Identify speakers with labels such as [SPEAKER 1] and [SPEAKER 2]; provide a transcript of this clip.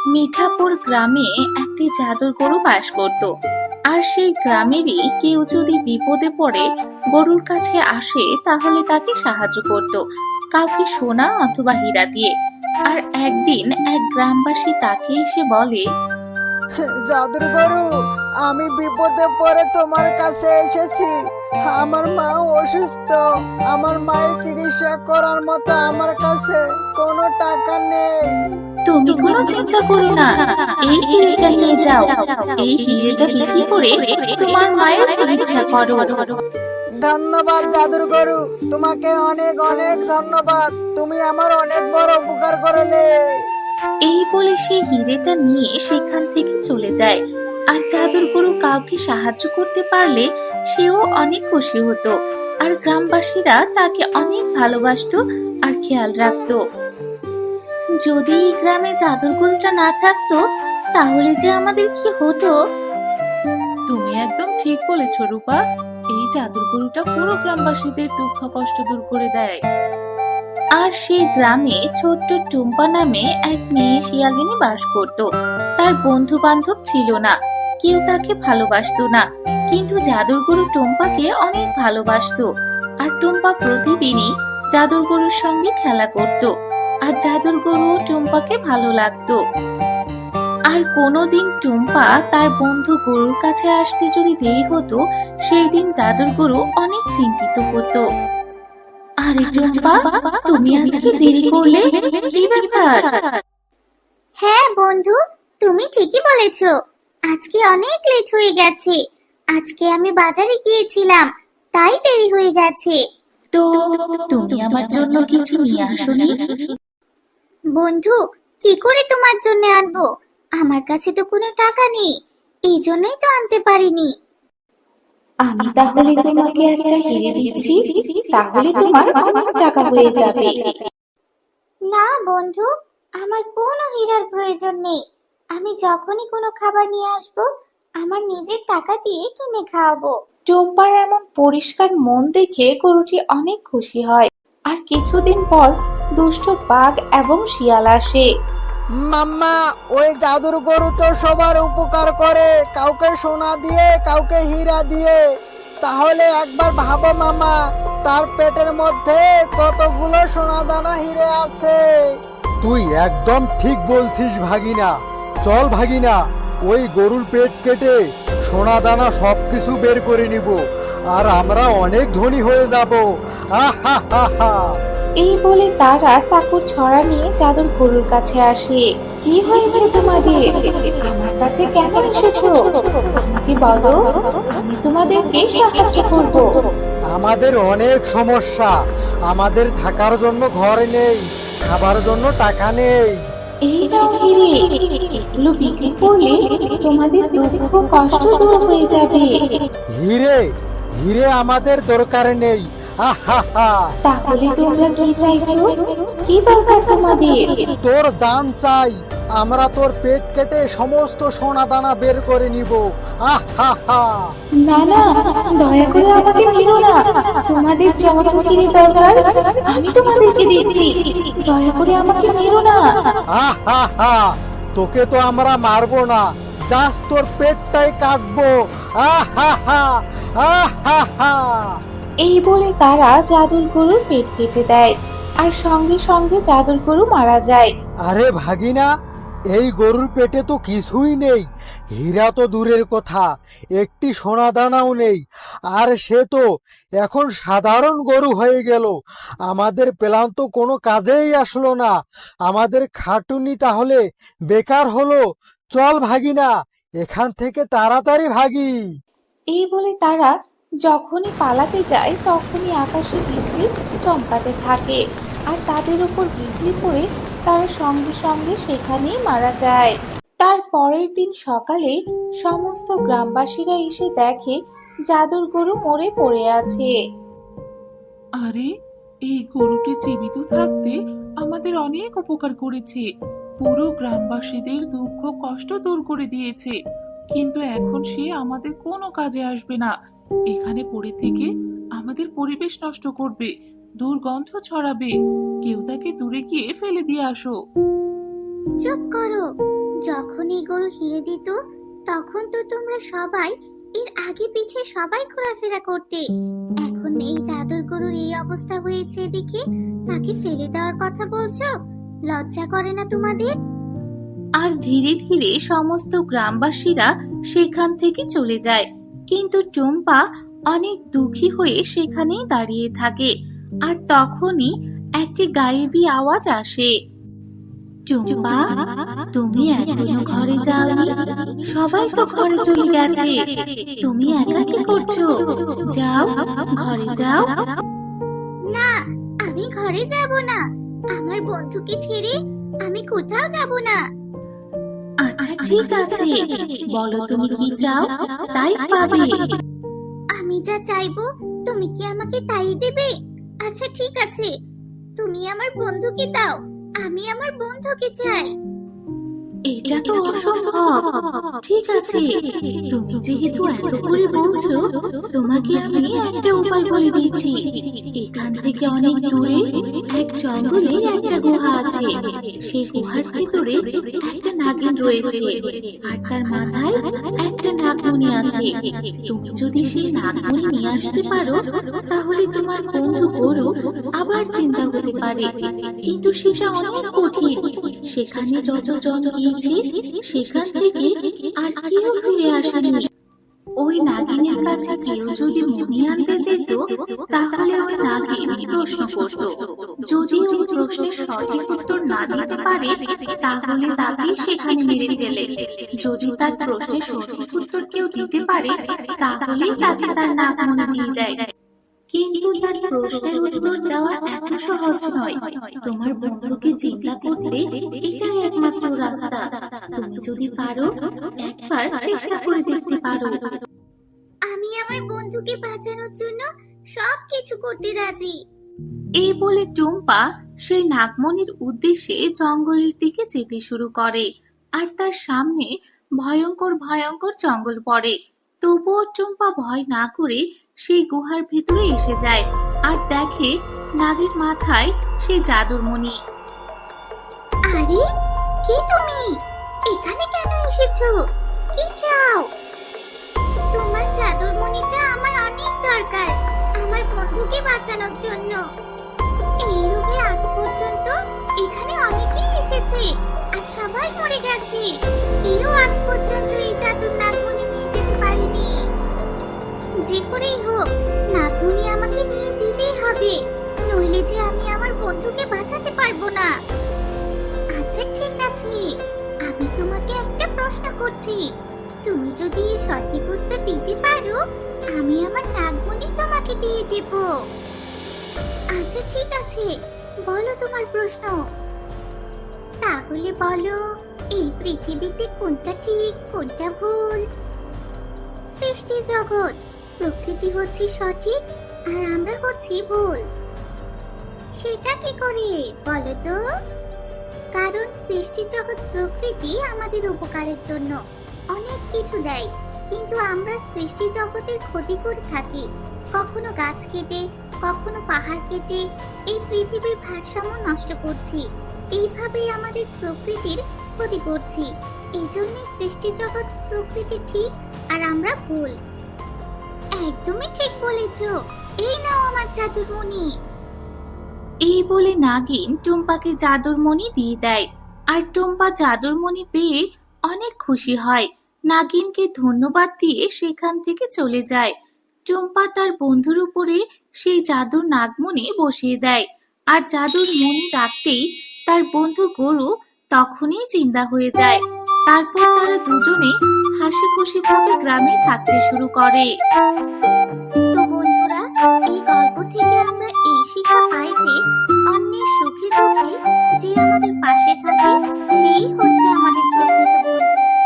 [SPEAKER 1] মিঠাপুর গ্রামে একটি জাদুর গরু বাস করত। আর সেই গ্রামেরই কেউ যদি বিপদে পড়ে গরুর কাছে আসে তাহলে তাকে সাহায্য করত, কাউকে সোনা অথবা হীরা দিয়ে। আর একদিন এক গ্রামবাসী তাকে এসে বলে,
[SPEAKER 2] জাদুর গরু, আমি বিপদে পড়ে তোমার কাছে এসেছি। আমার মা অসুস্থ। আমার মায়ের চিকিৎসা করার মতো আমার কাছে কোনো টাকা নেই।
[SPEAKER 1] তুমি কোনো চিন্তা করো না, এই হিরেটা নিয়ে যাও। এই হিরেটা বিক্রি করে তোমার মায়ের চিকিৎসা করো।
[SPEAKER 2] ধন্যবাদ জাদুর গরু, তোমাকে অনেক অনেক ধন্যবাদ। তুমি আমার অনেক বড় উপকার করলে।
[SPEAKER 1] এই বলে সে হিরেটা নিয়ে সেখান থেকে চলে যায়। আর জাদুর গরু কাউকে সাহায্য করতে পারলে সেও অনেক খুশি হতো। আর গ্রামবাসীরা তাকে অনেক ভালোবাসতো আর খেয়াল রাখতো। যদি এই গ্রামে জাদুর গরুটা না থাকতো তাহলে যে আমাদের কি হতো।
[SPEAKER 3] তুমি একদম ঠিক বলেছো রূপা। এই জাদুর গরুটা পুরো গ্রামবাসীদের দুঃখ কষ্ট দূর করে দেয়।
[SPEAKER 1] আর সেই গ্রামে ছোট্ট টুম্পা নামে এক মেয়ে শিয়ালিনী বাস করত। তার বন্ধু বান্ধব ছিল না, কেউ তাকে ভালোবাসতো না। কিন্তু জাদুর গরু টুম্পাকে অনেক ভালোবাসতো। আর টুম্পা প্রতিদিনই জাদুর গরুর সঙ্গে খেলা করত। আর জাদুর গরু টুম্পাকে ভালো লাগতো। আর কোনোদিন টুম্পা তার বন্ধু গরুর কাছে আসতে যদি দেরি হতো, সেই দিন জাদুর গরু অনেক চিন্তিত হতো। আরে টুম্পা, তুমি আজকে দেরি করলে, কি ব্যাপার?
[SPEAKER 4] হ্যাঁ বন্ধু, তুমি ঠিকই বলেছো। আজকে অনেক লেট হয়ে গেছে। আজকে আমি বাজারে গিয়েছিলাম, তাই দেরি হয়ে গেছে।
[SPEAKER 1] তো তুমি আমার জন্য কিছু নিয়ে আসোনি?
[SPEAKER 4] বন্ধু, কি করে তোমার জন্য আনবো? আমার কাছে তো কোনো টাকা নেই, এই জন্যই তো আনতে পারিনি।
[SPEAKER 1] আমি তাহলে তোমাকে একটা হিরে দিচ্ছি, তাহলে তোমার অনেক টাকা হয়ে যাবে।
[SPEAKER 4] না বন্ধু, আমার কোনো হীরার প্রয়োজন নেই। আমি যখনই কোনো খাবার নিয়ে আসবো, আমার নিজের টাকা দিয়ে কিনে খাওয়াবো।
[SPEAKER 1] টুম্পার এমন পরিষ্কার মন দেখে গরুটি অনেক খুশি হয়। আর কিছুদিন পর দুষ্ট বাঘ এবং শিয়াল আসে।
[SPEAKER 2] মাম্মা, ওই জাদুর গরু তো সবার উপকার করে, কাউকে সোনা দিয়ে, কাউকে হীরা দিয়ে। তাহলে একবার ভাবো মামা, তার পেটের মধ্যে কতগুলো সোনা দানা হিরে আছে।
[SPEAKER 5] তুই একদম ঠিক বলছিস ভাগিনা। চল ভাগিনা, ওই গরুর পেট কেটে সোনা দানা সবকিছু বের করে নিব, আর আমরা অনেক ধনী হয়ে যাব। আহা হা হা।
[SPEAKER 1] এই বলে তারা চাকুর ছড়া নিয়ে জাদুর গরুর কাছে আসে। কি হয়েছে তোমাদের? আমার কাছে কেন এসেছো? আমাকে বলো, আমি তোমাদেরকে সাহায্য করব।
[SPEAKER 5] আমাদের অনেক সমস্যা। আমাদের থাকার জন্য ঘর নেই, খাবার জন্য টাকা নেই।
[SPEAKER 1] এই নাও হিরে, এগুলো বিক্রি করলে তোমাদের দুঃখ কষ্ট দূর হয়ে যাবে।
[SPEAKER 5] হিরে, হিরে আমাদের দরকার নেই। আহা হা।
[SPEAKER 1] তাহলে তোমরা কি চাইছো? কি দরকার তোমাদের?
[SPEAKER 5] তোর জান চাই। আমরা তোর পেট কেটে সমস্ত সোনা দানা বের করে নিব। আহা হা।
[SPEAKER 1] না না, দয়া করে আমাকে মেরো না। তোমাদের যত হিরে দরকার আমি তোমাদেরকে দিচ্ছি। দয়া করে আমাকে মেরো না।
[SPEAKER 5] আহা হা। তোকে তো আমরা মারবো না, জাস্ট তোর পেটটাই কাটবো। আহা হা। আহা হা।
[SPEAKER 1] এই বলে তারা জাদুর গরুর পেট কেটে দেয়। আর সঙ্গে সঙ্গে জাদুর গরু মারা যায়।
[SPEAKER 5] আরে ভাগিনা, এই গরুর পেটে তো কিছুই নেই। হীরা তো দূরের কথা, একটি সোনা দানাও নেই। আর সে তো এখন সাধারণ গরু হয়ে গেল। আমাদের প্ল্যান তো কোনো কাজেই আসলো না। আমাদের খাটুনি তাহলে বেকার হলো। চল ভাগিনা, এখান থেকে তাড়াতাড়ি ভাগি।
[SPEAKER 1] এই বলে তারা যখনই পালাতে যায় তখনই আকাশে বিজলি চমকাতে থাকে। আর তাদের উপর বিজলি পড়ে তারা সঙ্গে সঙ্গে সেখানেই মারা যায়। তার পরের দিন সকালে সমস্ত গ্রামবাসীরা এসে দেখে জাদুর গরু মরে পড়ে আছে।
[SPEAKER 3] আরে, এই গরুটি জীবিত থাকতে আমাদের অনেক উপকার করেছে। পুরো গ্রামবাসীদের দুঃখ কষ্ট দূর করে দিয়েছে। কিন্তু এখন সে আমাদের কোনো কাজে আসবে না। এখানে পড়ে থেকে আমাদের পরিবেশ নষ্ট করবে, দুর্গন্ধ ছড়াবে। কেউ তাকে দূরে গিয়ে ফেলে দিয়ে আসো।
[SPEAKER 4] চুপ করো, যখন এই গরু হিরে দিত তখন তো তোমরা সবাই এর আগে পিছে সবাই ঘোরাফেরা করতে। এখন এই জাদুর গরুর এই অবস্থা হয়েছে দেখে তাকে ফেলে দেওয়ার কথা বলছো? লজ্জা করে না তোমাদের?
[SPEAKER 1] আর ধীরে ধীরে সমস্ত গ্রামবাসীরা সেখান থেকে চলে যায়, কিন্তু টুম্পা অনেক দুঃখী হয়ে সেখানেই দাঁড়িয়ে থাকে। আর তখনই একটি গায়েবী আওয়াজ আসে। টুম্পা, তুমি এখনো ঘরে যাওনি? সবাই তো ঘরে চলে গেছে, তুমি একা কি করছো? যাও, ঘরে যাও।
[SPEAKER 4] না, আমি ঘরে যাব না। আমার বন্ধুকে ছেড়ে আমি কোথাও যাব না।
[SPEAKER 1] আচ্ছা ঠিক আছে, বলো তুমি কি চাও, তাই পাবে।
[SPEAKER 4] আমি যা চাইবো তুমি কি আমাকে তাই দেবে? আচ্ছা ঠিক আছে, তুমি আমার বন্ধুকে দাও, আমি আমার বন্ধুকে চাই।
[SPEAKER 1] এটা তো অসম্ভব। ঠিক আছে, তুমি যেহেতু এত করে বলছো, তোমাকে আমি একটা উপায় বলে দিচ্ছি। এখান থেকে অনেক দূরে এক জঙ্গলে একটা গুহা আছে। সেই গুহার ভিতরে একটা নাগিন রয়েছে, আর তার মাথায় একটা নাগমণি আছে। তুমি যদি সেই নাগমণি নিয়ে আসতে পারো, তাহলে তোমার বন্ধু গরু আবার চিন্তা হতে পারে, কিন্তু সেটা অনেক কঠিন। সেখানে যতজন গিয়েছে সেখান থেকে আর কেউ ফিরে আসেনি। ওই নাগিনের কাছে কেউ যদি মণি আনতে যেত, তাহলে ওই নাগিন প্রশ্ন করত। যদি ওই প্রশ্নের সঠিক উত্তর না দিতে পারে, তাহলে তাকে সেখানে মেরে ফেলে। যদি তার প্রশ্নের সঠিক উত্তর কেউ দিতে পারে, তাহলেই তাকে তার নাগমণি দিয়ে দেয়। কিন্তু তার প্রশ্নের উত্তর দেওয়া এত সহজ নয়। তোমার বন্ধুকে চিন্তা করতে এটাই একমাত্র রাস্তা। তুমি যদি পারো, একবার চেষ্টা করে দেখতে পারো।
[SPEAKER 4] আমি আমার বন্ধুকে বাঁচানোর জন্য সবকিছু করতে রাজি।
[SPEAKER 1] এই বলে টুম্পা সেই নাগমণির উদ্দেশ্যে জঙ্গলের দিকে যেতে শুরু করে। আর তার সামনে ভয়ঙ্কর ভয়ঙ্কর জঙ্গল পড়ে। তবুও টুম্পা ভয় না করে সেই গুহার ভিতরে এসে যায়, আর দেখে নাগের মাথায় সেই জাদুর মণি।
[SPEAKER 4] আরে, কে তুমি? এখানে কেন এসেছো? কি চাও? তোমার জাদুর মণিটা আমার অনেক দরকার, আমার বন্ধুকে বাঁচানোর জন্য। এই লোভে আজ পর্যন্ত এখানে অনেকেই এসেছে, আর সবাই মরে গেছে। কেউ আজ পর্যন্ত এই জাদুর নাগমণি নিয়ে যেতে পারেনি। যে করেই হোক, নাগমণি আমাকে নিয়ে যেতেই হবে, নইলে যে আমি আমার বন্ধুকে বাঁচাতে পারবো না। আচ্ছা ঠিক আছে, আমি তোমাকে একটা প্রশ্ন করছি। তুমি যদি এর সঠিক উত্তর দিতে পারো, আমি আমার নাগমণি তোমাকে দিয়ে দেব। আচ্ছা ঠিক আছে, বলো তোমার প্রশ্ন। তাহলে বলো, এই পৃথিবীতে কোনটা ঠিক কোনটা ভুল? সৃষ্টি জগৎ, প্রকৃতি হচ্ছে সঠিক আর আমরা হচ্ছি ভুল। সেটা কি করে বলো তো? কারণ সৃষ্টি জগৎ প্রকৃতি আমাদের উপকারের জন্য অনেক কিছু দেয়, কিন্তু আমরা সৃষ্টি জগতের ক্ষতি করে থাকি। কখনো গাছ কেটে, কখনো পাহাড় কেটে এই পৃথিবীর ভারসাম্য নষ্ট করছি। এইভাবেই আমাদের প্রকৃতির ক্ষতি করছি। এই জন্যই সৃষ্টি জগৎ প্রকৃতি ঠিক আর আমরা ভুল। একদমই ঠিক বলেছো। এই নাও আমার জাদুর মণি।
[SPEAKER 1] এই বলে নাগিন টুম্পাকে জাদুর মণি দিয়ে দেয়, আর টুম্পা জাদুর মণি পেয়ে অনেক খুশি হয়। নাগিনকে ধন্যবাদ দিয়ে সেখান থেকে চলে যায়। টুম্পা তার বন্ধুর উপরে সেই জাদুর নাগমণি বসিয়ে দেয়, আর জাদুর মণি রাখতেই তার বন্ধু গরু তখনই জিন্দা হয়ে যায়। তারপর তারা দুজনে হাসি খুশি ভাবে গ্রামে থাকতে শুরু করে।